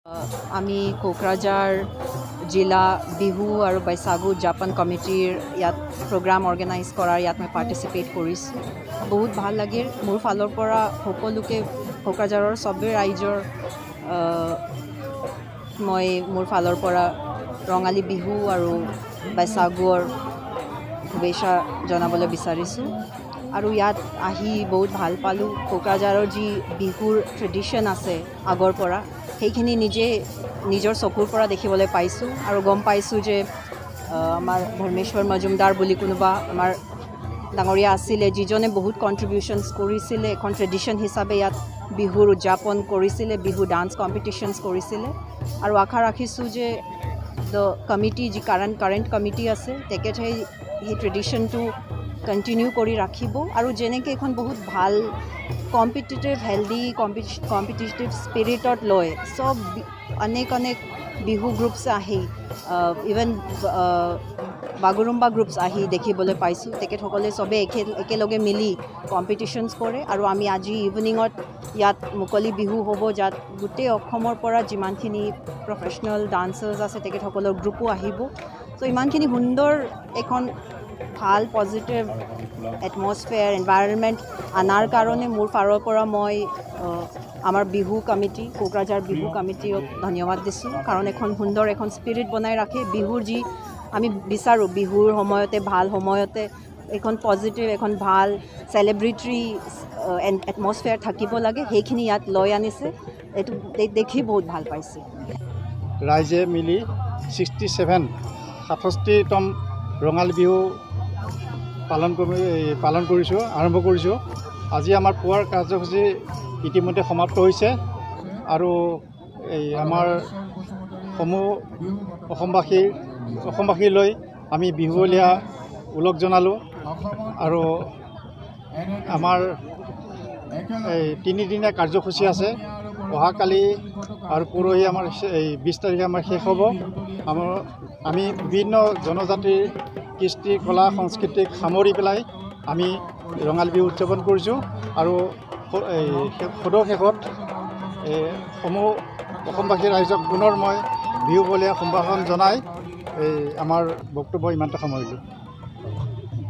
আমি কোকৰাঝাৰ জিলা বিহু আৰু বৈশাগু উদযাপন কমিটিৰ ইয়াত প্ৰগ্ৰাম অৰ্গেনাইজ কৰাৰ ইয়াত মই পাৰ্টিচিপেট কৰিছোঁ। বহুত ভাল লাগিল। মোৰ ফালৰ পৰা সকলোকে কোকৰাঝাৰৰ চবেই ৰাইজৰ মই মোৰ ফালৰ পৰা ৰঙালী বিহু আৰু বৈশাগুৰ শুভেচ্ছা জনাবলৈ বিচাৰিছোঁ। আৰু ইয়াত আহি বহুত ভাল পালোঁ। কোকৰাঝাৰৰ যি বিহুৰ ট্ৰেডিশ্যন আছে আগৰ পৰা সেইখিনি নিজৰ চকুৰ পৰা দেখিবলৈ পাইছোঁ আৰু গম পাইছোঁ যে আমাৰ ধৰ্মেশ্বৰ মজুমদাৰ বুলি কোনোবা আমাৰ ডাঙৰীয়া আছিলে, যিজনে বহুত কণ্ট্ৰিবিউশ্যনছ কৰিছিলে। এখন ট্ৰেডিশ্যন হিচাপে ইয়াত বিহুৰ উদযাপন কৰিছিলে, বিহু ডান্স কম্পিটিশ্যনছ কৰিছিলে। আৰু আশা ৰাখিছোঁ যে কমিটি যি কাৰেণ্ট কমিটি আছে তেখেতে সেই ট্ৰেডিশ্যনটো কণ্টিনিউ কৰি ৰাখিব আৰু যেনেকৈ এখন বহুত ভাল কম্পিটিটিভ হেল্ডি কম্পিটিটিভ স্পিৰিটত লৈ চব অনেক বিহু গ্ৰুপছ আহি ইভেন বাগুৰুম্বা গ্ৰুপছ আহি দেখিবলৈ পাইছোঁ। তেখেতসকলে চবেই একেলগে মিলি কম্পিটিশ্যনছ কৰে আৰু আমি আজি ইভিনিঙত ইয়াত মুকলি বিহু হ'ব, যাত গোটেই অসমৰ পৰা যিমানখিনি প্ৰফেশ্যনেল ডান্সাৰ্ছ আছে তেখেতসকলৰ গ্ৰুপো আহিব। চ' ইমানখিনি সুন্দৰ এখন ভাল পজিটিভ এটমছফেয়াৰ এনভাইৰনমেণ্ট আনাৰ কাৰণে মোৰ ফালৰ পৰা মই আমাৰ বিহু কমিটি কোকৰাঝাৰ বিহু কমিটিক ধন্যবাদ দিছোঁ। কাৰণ এখন সুন্দৰ এখন স্পিৰিট বনাই ৰাখে। বিহুৰ যি আমি বিচাৰোঁ বিহুৰ সময়তে ভাল সময়তে এখন পজিটিভ এখন ভাল চেলিব্ৰেটৰী এটমছফেয়াৰ থাকিব লাগে, সেইখিনি ইয়াত লৈ আনিছে। এইটো দেখি বহুত ভাল পাইছোঁ। ৰাইজে মিলি 67তম ৰঙালী বিহু পালন কৰিছোঁ, আৰম্ভ কৰিছোঁ। আজি আমাৰ পুৱাৰ কাৰ্যসূচী ইতিমধ্যে সমাপ্ত হৈছে আৰু এই আমাৰ সমূহ অসমবাসীলৈ আমি বিহুৱলীয়া ওলগ জনালোঁ। আৰু আমাৰ এই 3 দিনীয়া কাৰ্যসূচী আছে। অহাকালি আৰু পৰহি আমাৰ এই 20 তাৰিখে আমাৰ শেষ হ'ব। আমি বিভিন্ন জনজাতিৰ কৃষ্টি কলা সংস্কৃতিক সামৰি পেলাই আমি ৰঙালী বিহু উদযাপন কৰিছোঁ। আৰু সদৌ শেষত সমূহ অসমবাসী ৰাইজক পুনৰ মই বিহুৱলীয়া সম্ভাষণ জনাই আমাৰ বক্তব্য ইমানতে সামৰিলোঁ।